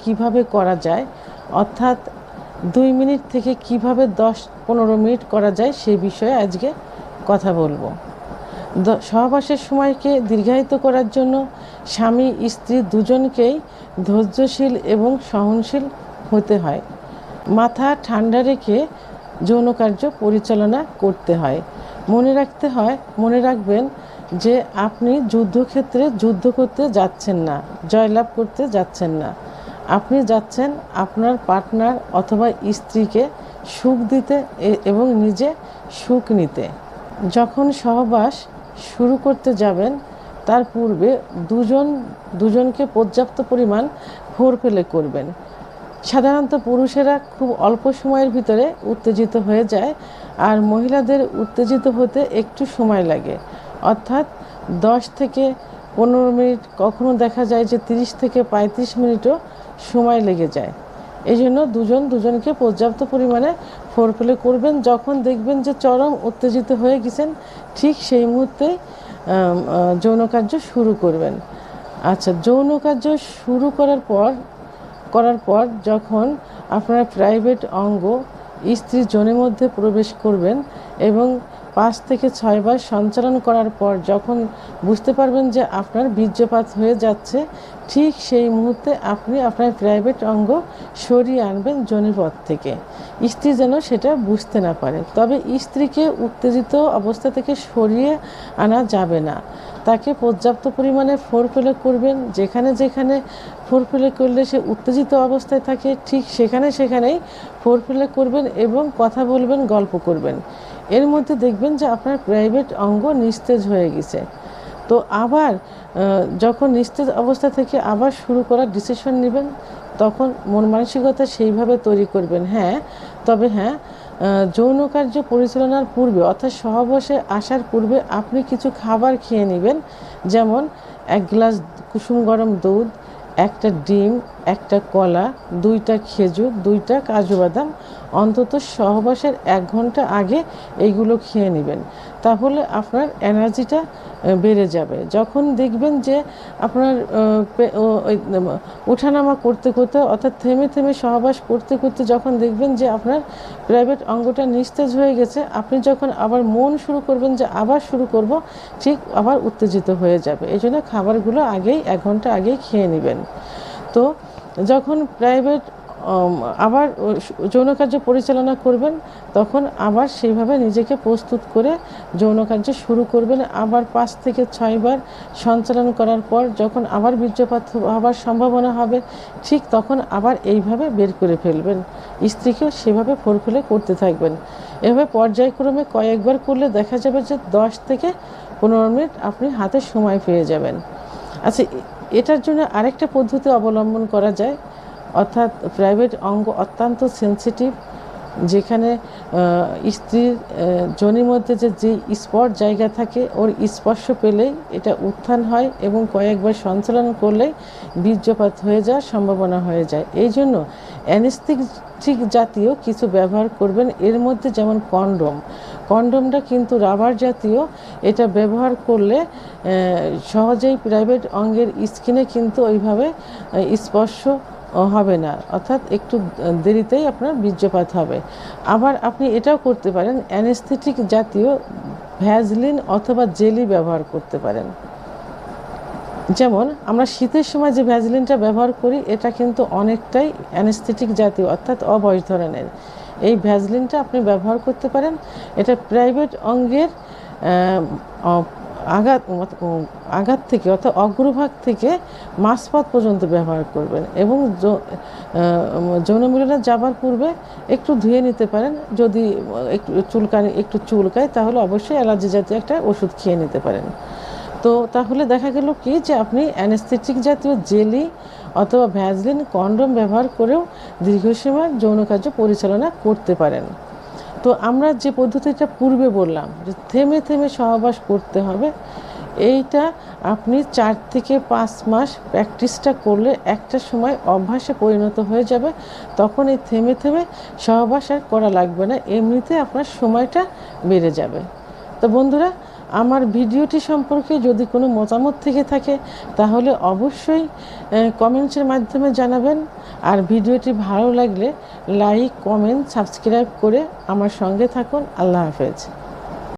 কিভাবে করা যায়, অর্থাৎ 2 মিনিট থেকে কিভাবে 10-15 মিনিট করা যায় সেই বিষয়ে আজকে কথা বলবো। সহবাসের সময়কে দীর্ঘায়িত করার জন্য স্বামী স্ত্রী দুজনকেই ধৈর্যশীল এবং সহনশীল হতে হয়। মাথা ঠান্ডা রেখে যৌন কার্য পরিচালনা করতে হয়। মনে রাখবেন যে আপনি যুদ্ধক্ষেত্রে যুদ্ধ করতে যাচ্ছেন না, জয়লাভ করতে যাচ্ছেন না। আপনি যাচ্ছেন আপনার পার্টনার অথবা স্ত্রীকে সুখ দিতে এবং নিজে সুখ নিতে। যখন সহবাস শুরু করতে যাবেন তার পূর্বে দুজনকে পর্যাপ্ত পরিমাণ ফোরপ্লে করবেন। সাধারণত পুরুষেরা খুব অল্প সময়ের ভিতরে উত্তেজিত হয়ে যায়, আর মহিলাদের উত্তেজিত হতে একটু সময় লাগে, অর্থাৎ 10 থেকে 15 মিনিট, কখনো দেখা যায় যে 30 থেকে 35 মিনিটও সময় লেগে যায়। এই জন্য দুজনকে পর্যাপ্ত পরিমাণে ফোরপ্লে করবেন। যখন দেখবেন যে চরম উত্তেজিত হয়ে গেছেন, ঠিক সেই মুহূর্তেই যৌন কার্য শুরু করবেন। আচ্ছা, যৌন কার্য শুরু করার পর যখন আপনার প্রাইভেট অঙ্গ স্ত্রীর যোনির মধ্যে প্রবেশ করবেন এবং 5 থেকে 6 বার সঞ্চালন করার পর যখন বুঝতে পারবেন যে আপনার বীর্যপাত হয়ে যাচ্ছে, ঠিক সেই মুহূর্তে আপনি আপনার প্রাইভেট অঙ্গ সরিয়ে আনবেন যোনিপথ থেকে। স্ত্রী যেন সেটা বুঝতে না পারে। তবে স্ত্রীকে উত্তেজিত অবস্থা থেকে সরিয়ে আনা যাবে না, তাকে পর্যাপ্ত পরিমাণে ফোরপ্লে করবেন। যেখানে ফোরপ্লে করলে সে উত্তেজিত অবস্থায় থাকে, ঠিক সেখানেই ফোরপ্লে করবেন এবং কথা বলবেন, গল্প করবেন। এর মধ্যে দেখবেন যে আপনার প্রাইভেট অঙ্গ নিস্তেজ হয়ে গেছে। তো আবার যখন নিস্তেজ অবস্থা থেকে আবার শুরু করার ডিসিশন নেবেন, তখন মন মানসিকতা সেইভাবে তৈরি করবেন। তবে যৌন কার্য পরিচালনার পূর্বে অর্থাৎ সহবাসে আসার পূর্বে আপনি কিছু খাবার খেয়ে নেবেন, যেমন 1 গ্লাস কুসুম গরম দুধ, 1টা ডিম, 1টা কলা, 2টা খেজুর, 2টা কাজু বাদাম। অন্তত সহবাসের 1 ঘন্টা আগে এইগুলো খেয়ে নেবেন, তাহলে আপনার এনার্জিটা বেড়ে যাবে। যখন দেখবেন যে আপনার ওঠানামা করতে অর্থাৎ থেমে সহবাস করতে যখন দেখবেন যে আপনার প্রাইভেট অঙ্গটা নিস্তেজ হয়ে গেছে, আপনি যখন আবার মন শুরু করবেন যে আবার শুরু করব, ঠিক আবার উত্তেজিত হয়ে যাবে। এই জন্য খাবারগুলো 1 ঘন্টা আগেই খেয়ে নেবেন। তো যখন প্রাইভেট আবার যৌন কার্য পরিচালনা করবেন, তখন আবার সেইভাবে নিজেকে প্রস্তুত করে যৌন কার্য শুরু করবেন। আবার 5 থেকে 6 বার সঞ্চালন করার পর যখন আবার বীর্যপাত হওয়ার সম্ভাবনা হবে, ঠিক তখন আবার এইভাবে বের করে ফেলবেন। স্ত্রীকেও সেভাবে ফোরপ্লে করতে থাকবেন। এভাবে পর্যায়ক্রমে কয়েকবার করলে দেখা যাবে যে 10 থেকে 15 মিনিট আপনি হাতে সময় পেয়ে যাবেন। আচ্ছা, এটার জন্য আরেকটা পদ্ধতি অবলম্বন করা যায়, অর্থাৎ প্রাইভেট অঙ্গ অত্যন্ত সেন্সিটিভ, যেখানে স্ত্রীর যোনির মধ্যে যে স্পট জায়গা থাকে, ওর স্পর্শ পেলেই এটা উত্থান হয় এবং কয়েকবার সঞ্চালন করলেই বীর্যপাত হয়ে যাওয়ার সম্ভাবনা হয়ে যায়। এই জন্য অ্যানেস্থেটিক জাতীয় কিছু ব্যবহার করবেন। এর মধ্যে যেমন কন্ডোমটা কিন্তু রাবার জাতীয়, এটা ব্যবহার করলে সহজেই প্রাইভেট অঙ্গের স্কিনে কিন্তু ওইভাবে স্পর্শ হবে না, অর্থাৎ একটু দেরিতেই আপনার বীর্যপাত হবে। আবার আপনি এটাও করতে পারেন, অ্যানেস্থেটিক জাতীয় ভ্যাজলিন অথবা জেলি ব্যবহার করতে পারেন। যেমন আমরা শীতের সময় যে ভ্যাজলিনটা ব্যবহার করি, এটা কিন্তু অনেকটাই অ্যানেস্থেটিক জাতীয়, অর্থাৎ অবশ ধরনের। এই ভ্যাজলিনটা আপনি ব্যবহার করতে পারেন। এটা প্রাইভেট অঙ্গের আঘাত থেকে অর্থাৎ অগ্রভাগ থেকে মাঝপথ পর্যন্ত ব্যবহার করবেন এবং যৌন মিলনে যাবার পূর্বে একটু ধুয়ে নিতে পারেন। যদি একটু চুলকায় তাহলে অবশ্যই অ্যালার্জি জাতীয় একটা ওষুধ খেয়ে নিতে পারেন। তো তাহলে দেখা গেল কি যে আপনি অ্যানেস্থেটিক জাতীয় জেলি অথবা ভ্যাজলিন, কন্ডোম ব্যবহার করেও দীর্ঘ সময় যৌন কার্য পরিচালনা করতে পারেন। তো আমরা যে পদ্ধতিটা পূর্বে বললাম যে থেমে সহবাস করতে হবে, এইটা আপনি 4 থেকে 5 মাস প্র্যাকটিসটা করলে একটা সময় অভ্যাসে পরিণত হয়ে যাবে। তখন এই থেমে সহবাস আর করা লাগবে না, এমনিতে আপনার সময়টা বেড়ে যাবে। তো বন্ধুরা, আমার ভিডিওটি সম্পর্কে যদি কোনো মতামত থেকে থাকে তাহলে অবশ্যই কমেন্টসের মাধ্যমে জানাবেন। আর ভিডিওটি ভালো লাগলে লাইক, কমেন্ট, সাবস্ক্রাইব করে আমার সঙ্গে থাকুন। আল্লাহ হাফেজ।